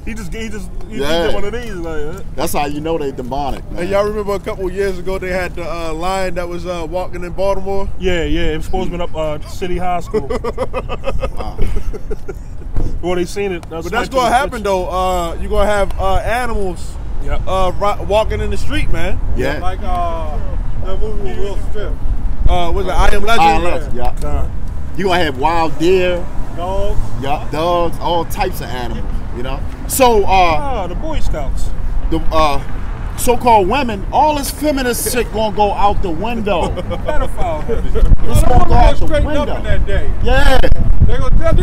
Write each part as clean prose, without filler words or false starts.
He just did one of these. Like, that's how you know they demonic. Man. And y'all remember a couple of years ago they had the lion that was walking in Baltimore? Yeah. It was supposed to be up City High School. Wow. Well, they seen it. But that's gonna happen though. You're gonna have animals walking in the street, man. Yeah. Like the movie with Will Smith. Was it I Am Legend? Yeah. You're gonna have wild deer, dogs. Yeah, dogs, all types of animals, you know. So the Boy Scouts. The so-called women, all this feminist shit gonna go out the window. Pedophile. It's gonna go out the Straighten window. up in that day. Yeah. They're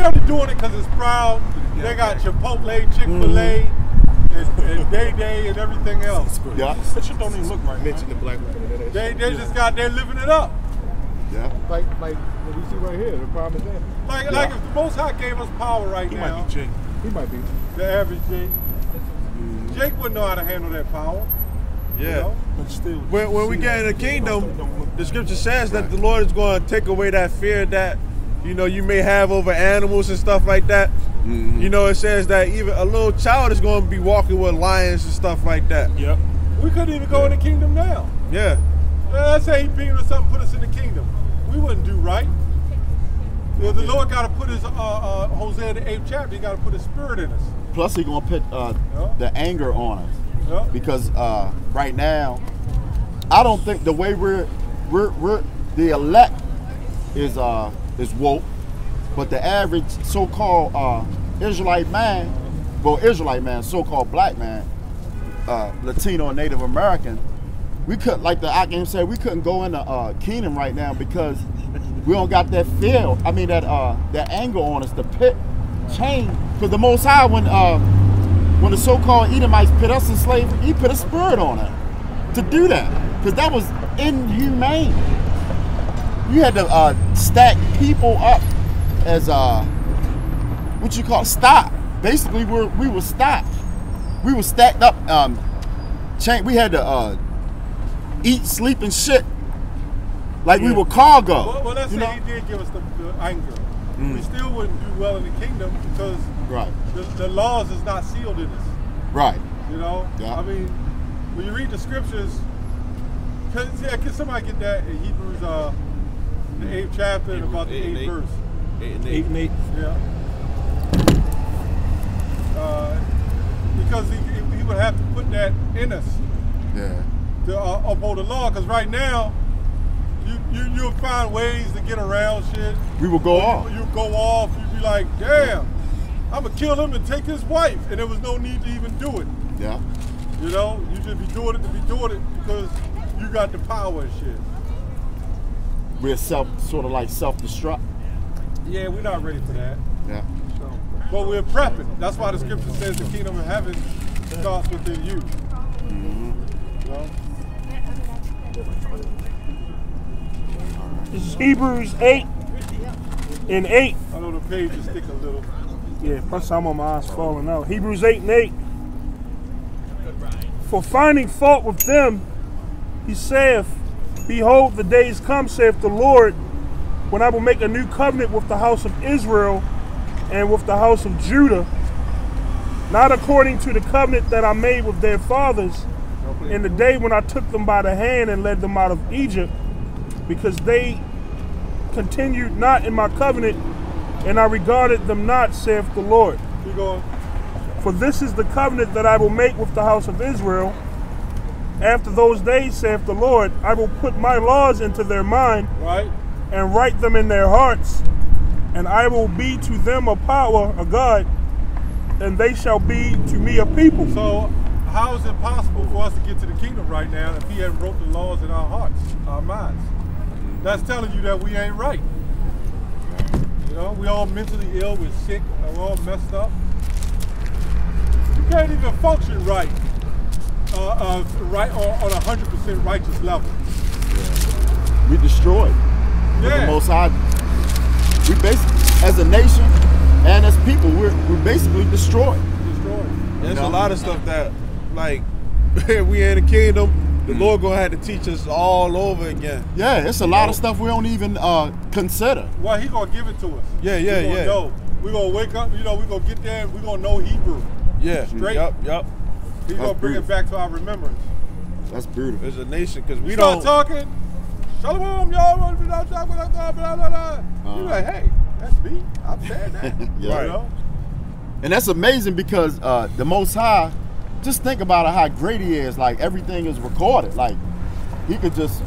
only doing it because it's proud. They got Chipotle, Chick-fil-A, and Day and everything else. Yeah. That shit don't even look right. Mention the black women. They just got there living it up. Yeah. Like what we see right here, the prime example. Like if the Most High gave us power right now. He might be Jake. He might be. The average Jake. Jake wouldn't know how to handle that power. Yeah. You know? But still. When we get in the kingdom, the scripture says that the Lord is going to take away that fear that, you know, you may have over animals and stuff like that. You know, it says that even a little child is going to be walking with lions and stuff like that. Yep. We couldn't even go in the kingdom now. Yeah. Let's say he beamed us up and put us in the kingdom. We wouldn't do right. You know, the Lord got to put his, Hosea the 8th chapter, he got to put his spirit in us. Plus he gonna put the anger on us. Because right now, I don't think the way we're the elect is woke, but the average so-called Israelite man, so-called black man, Latino and Native American, we couldn't, like the Akim said, we couldn't go into Kingdom right now because we don't got that fear. I mean that anger on us, the pit chain. Because the Most High, when the so-called Edomites put us in slavery, he put a spirit on it to do that. Because that was inhumane. You had to stack people up as what you call stock. Basically, we were stacked. We were stacked up. We had to eat, sleep, and shit like we were cargo. Well, let's say he did give us the anger. We still wouldn't do well in the kingdom because the laws is not sealed in us. Right. You know? Yeah. I mean, when you read the scriptures, can somebody get that in Hebrews the 8th chapter and about the 8th verse? 8 and 8. Yeah. Because he would have to put that in us. Yeah. To uphold the law, because right now you'll find ways to get around shit. We will go off. You go off. You'd be like, damn, I'm gonna kill him and take his wife, and there was no need to even do it. Yeah. You know, you just be doing it to be doing it because you got the power and shit. We're sort of like self-destruct. Yeah, we're not ready for that. Yeah. So, but we're prepping. That's why the scripture says the kingdom of heaven starts within you. You know? This is Hebrews 8 and 8. I know the page is thick a little. Yeah, plus some of my eyes falling out. Hebrews 8 and 8. For finding fault with them, he saith, behold, the days come, saith the Lord, when I will make a new covenant with the house of Israel and with the house of Judah, not according to the covenant that I made with their fathers in the day when I took them by the hand and led them out of Egypt, because they continued not in my covenant, and I regarded them not, saith the Lord. Keep going. For this is the covenant that I will make with the house of Israel. After those days, saith the Lord, I will put my laws into their mind, and write them in their hearts, and I will be to them a power, a God, and they shall be to me a people. So how is it possible for us to get to the kingdom right now if he hadn't wrote the laws in our hearts, our minds? That's telling you that we ain't right. You know, we all mentally ill, we're sick, we're all messed up. You can't even function right, on 100% righteous level. Yeah. We destroyed. Yeah. The Most High. We basically, as a nation and as people, we're basically destroyed. There's a lot of stuff that, like, we in the kingdom, the Lord gonna have to teach us all over again. Yeah, it's a lot of stuff we don't even consider. Well, he gonna give it to us. Yeah. We're gonna wake up, you know, we're gonna get there and we're gonna know Hebrew. Yeah. Straight. Yup. He's going to bring it back to our remembrance. That's beautiful. As a nation, because we start don't talking. Shalom, y'all. You're like, hey, that's me. I'm saying that. Yeah. Right. You know? And that's amazing because the Most High, just think about it, how great He is. Like, everything is recorded. Like, He could just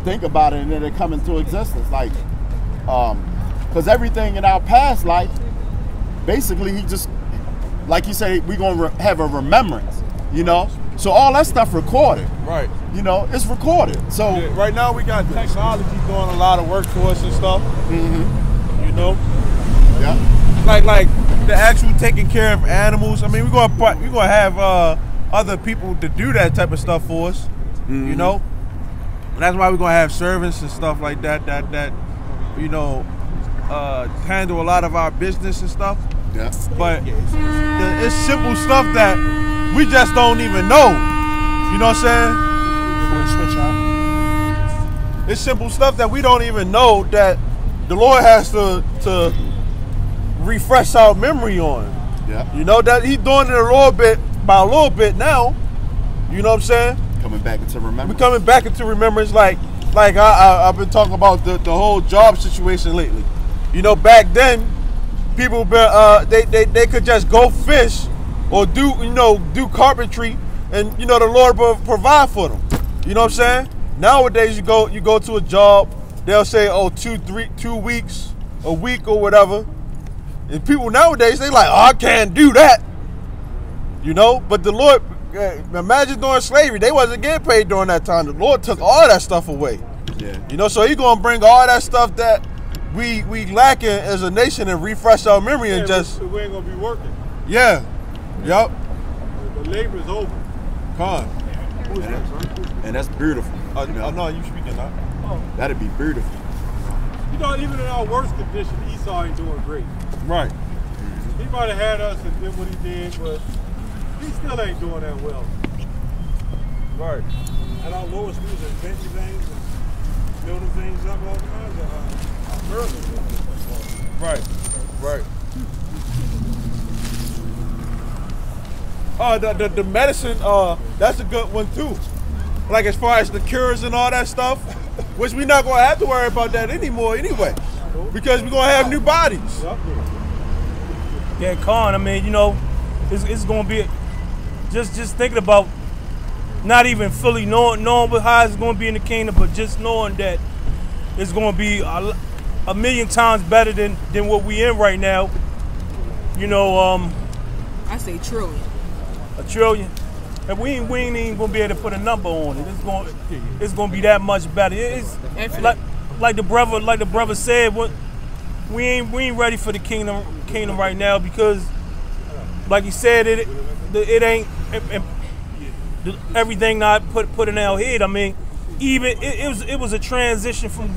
think about it and then it come into existence. Like, because everything in our past life, basically, He just, like you say, we're going to have a remembrance, you know? So all that stuff recorded. Right. You know, it's recorded. So right now we got technology doing a lot of work for us and stuff. You know? Yeah. Like the actual taking care of animals. I mean, we're gonna have other people to do that type of stuff for us. You know? And that's why we're gonna have servants and stuff like that you know, handle a lot of our business and stuff. Yeah. But it's simple stuff that we just don't even know. You know what I'm saying? It's simple stuff that we don't even know that the Lord has to refresh our memory on. Yeah. You know, that He's doing it a little bit by a little bit now. You know what I'm saying? Coming back into remembrance. We're coming back into remembrance, like I've been talking about the whole job situation lately. You know, back then, people they could just go fish or do carpentry, and you know the Lord will provide for them. You know what I'm saying? Nowadays, you go to a job, they'll say, oh, 2 weeks, a week or whatever, and people nowadays they like, oh, I can't do that. You know, but the Lord, imagine during slavery, they wasn't getting paid during that time. The Lord took all that stuff away. Yeah. You know, so He's gonna bring all that stuff that we lacking as a nation and refresh our memory and just. We ain't gonna be working. Yeah. Yup. The labor is over. Con. And that's beautiful. Oh no, you speaking now. Oh. That'd be beautiful. You know, even in our worst condition, Esau ain't doing great. Right. He might have had us and did what he did, but he still ain't doing that well. Right. At our lowest, we was inventing things and building things up, all kinds of miracles. Right. The medicine, that's a good one too. Like as far as the cures and all that stuff, which we're not gonna have to worry about that anymore anyway, because we're gonna have new bodies. Yeah, Con, I mean, you know, it's gonna be just thinking about not even fully knowing how it's gonna be in the kingdom, but just knowing that it's gonna be a million times better than what we in right now. You know, I say trillion. a trillion. And we ain't even gonna be able to put a number on it. It's gonna be that much better. It's like the brother said, we ain't ready for the kingdom right now, because like he said, it ain't everything not put in our head. I mean, even it was a transition from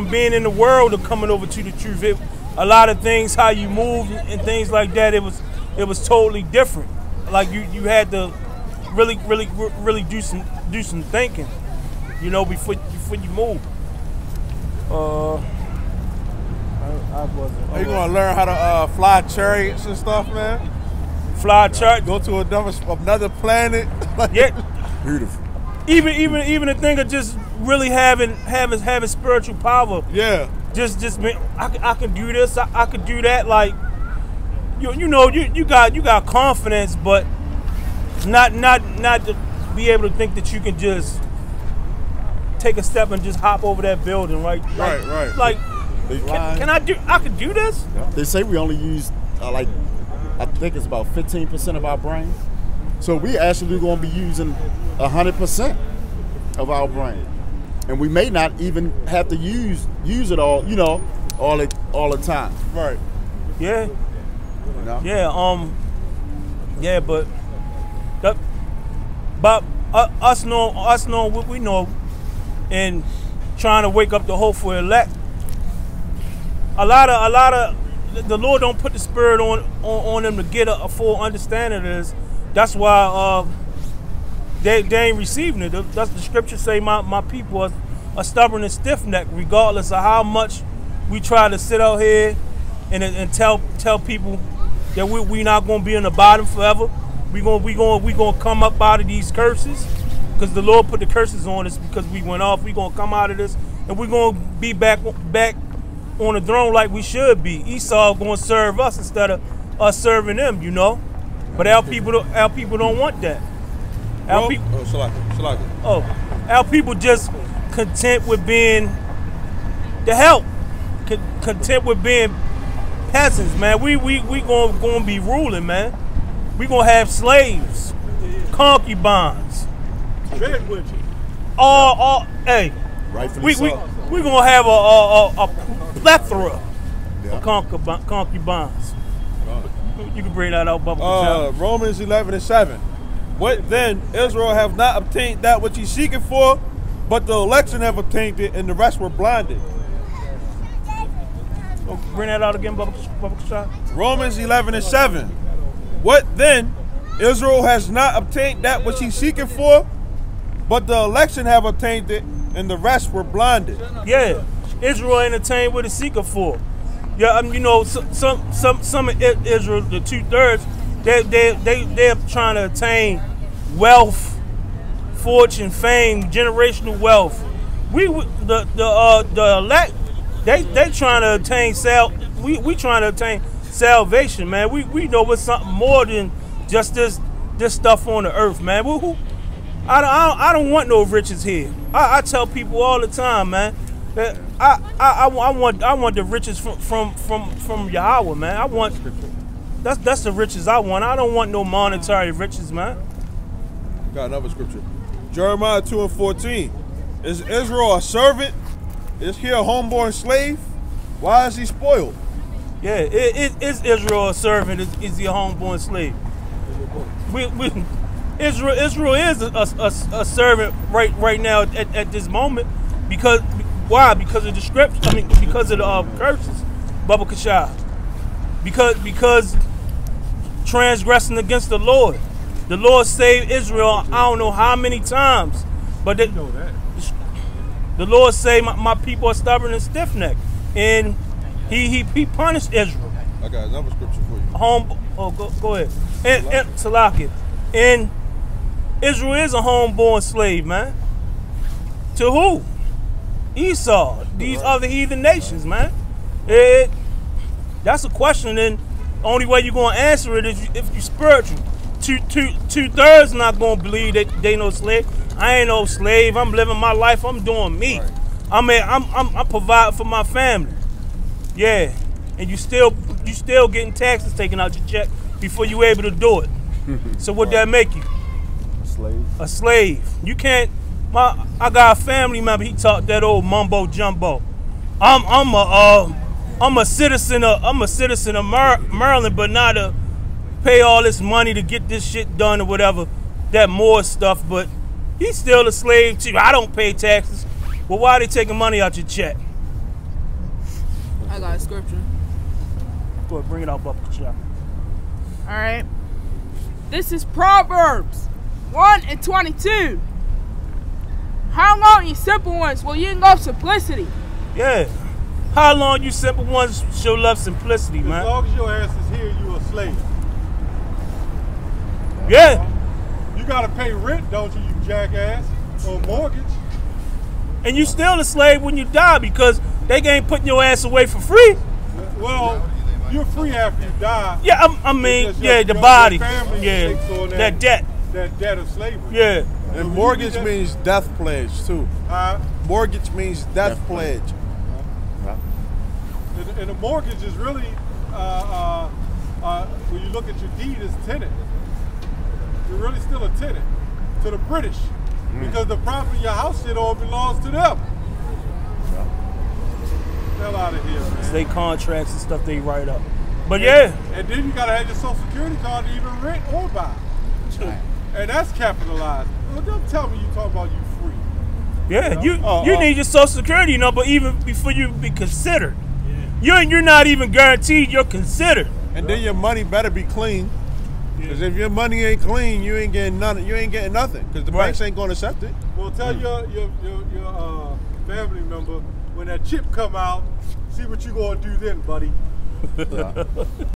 being in the world to coming over to the truth. A lot of things, how you move and things like that, it was totally different. Like you had to really do some thinking, you know, before you move. I wasn't. Are you gonna learn how to fly chariots and stuff, man? Fly chart. Go to another planet. Yeah. Beautiful. Even the thing of just really having spiritual power. Yeah. Just I can do this. I could do that. Like you got confidence, but not to be able to think that you can just take a step and just hop over that building, right? Right. Like, can I could do this? They say we only use I think it's about 15% of our brain. So we actually going to be using 100% of our brain, and we may not even have to use it all, you know, all the time. Right. Yeah. You know? Yeah, but us knowing what we know and trying to wake up the hopeful elect. A lot of the Lord don't put the spirit on them to get a full understanding of this. That's why they ain't receiving it. That's the scripture say my people are stubborn and stiff-necked, regardless of how much we try to sit out here and tell people that we not gonna be in the bottom forever. We gonna come up out of these curses, because the Lord put the curses on us because we went off. We gonna come out of this, and we gonna be back on the throne like we should be. Esau gonna serve us instead of us serving them, you know. But our people don't want that. Our people just content with being the help, content with being peasants, man. We gonna be ruling, man. We gonna have slaves, concubines, all. Hey, we gonna have a plethora of concubines. You can bring that out, Bubba. Romans 11:7. What then? Israel have not obtained that which he's seeking for, but the election have obtained it, and the rest were blinded. Bring that out again, Bubba. Romans 11:7. What then? Israel has not obtained that which he's seeking for, but the election have obtained it, and the rest were blinded. Yeah, Israel ain't attained what it's seeking for. Yeah, you know, some of Israel, the 2/3, they're trying to attain wealth, fortune, fame, generational wealth. The elect, they trying to attain we trying to attain salvation, man. We know it's something more than just this stuff on the earth, man. I don't want no riches here. I tell people all the time, man, that I want the riches from Yahweh, man. That's the riches I want. I don't want no monetary riches, man. Got another scripture. Jeremiah 2:14. Is Israel a servant? Is he a homeborn slave? Why is he spoiled? Yeah, is Israel a servant? Is he a homeborn slave? Israel is a servant right now at this moment. Because why? Because of the scripture. I mean, because of the curses, Baba Kashah. Because transgressing against the Lord. The Lord saved Israel. I don't know how many times, but the Lord saved my people are stubborn and stiff-necked, and He punished Israel. I got another scripture for you. Go ahead. And Salaki. And Israel is a homeborn slave, man. To who? Esau. These other heathen nations, man. That's a question, and the only way you're gonna answer it is if you're spiritual. 2/3 not gonna believe that they no slave. I ain't no slave. I'm living my life. I'm doing me. Right. I'm providing for my family. Yeah, and you still getting taxes taken out your check before you able to do it. So what that make you? Slave. A slave. You can't. I got a family member. He talked that old mumbo jumbo. I'm a citizen of Maryland, but not to pay all this money to get this shit done or whatever. That more stuff, but he's still a slave too. I don't pay taxes. Well, why are they taking money out your check? I got a scripture. Go ahead, bring it out, Buffalo. All right. This is Proverbs 1:22. How long, you simple ones, will you love simplicity? Yeah. How long you simple ones show love simplicity, man? As long as your ass is here, you a slave. Yeah. You gotta pay rent, don't you, you jackass? Or mortgage. And you still a slave when you die because they ain't putting your ass away for free. Well, you're free after you die. Yeah, I mean, yeah, the body. Yeah, that debt. That debt of slavery. Yeah. And mortgage means death pledge too. Mortgage means death pledge. And a mortgage is really, when you look at your deed, it's tenant. You're really still a tenant to the British because the property your house sit on belongs to them. Hell out of here, man. It's they contracts and stuff they write up. But yeah. And then you gotta have your social security card to even rent or buy. And that's capitalized. Well, don't tell me you talking about you free. Yeah, you need your social security number even before you be considered. You're not even guaranteed you're considered. And then your money better be clean. Because if your money ain't clean, you ain't getting nothing. You ain't getting nothing because the banks ain't going to accept it. Well, tell your family member when that chip come out, see what you gonna do then, buddy.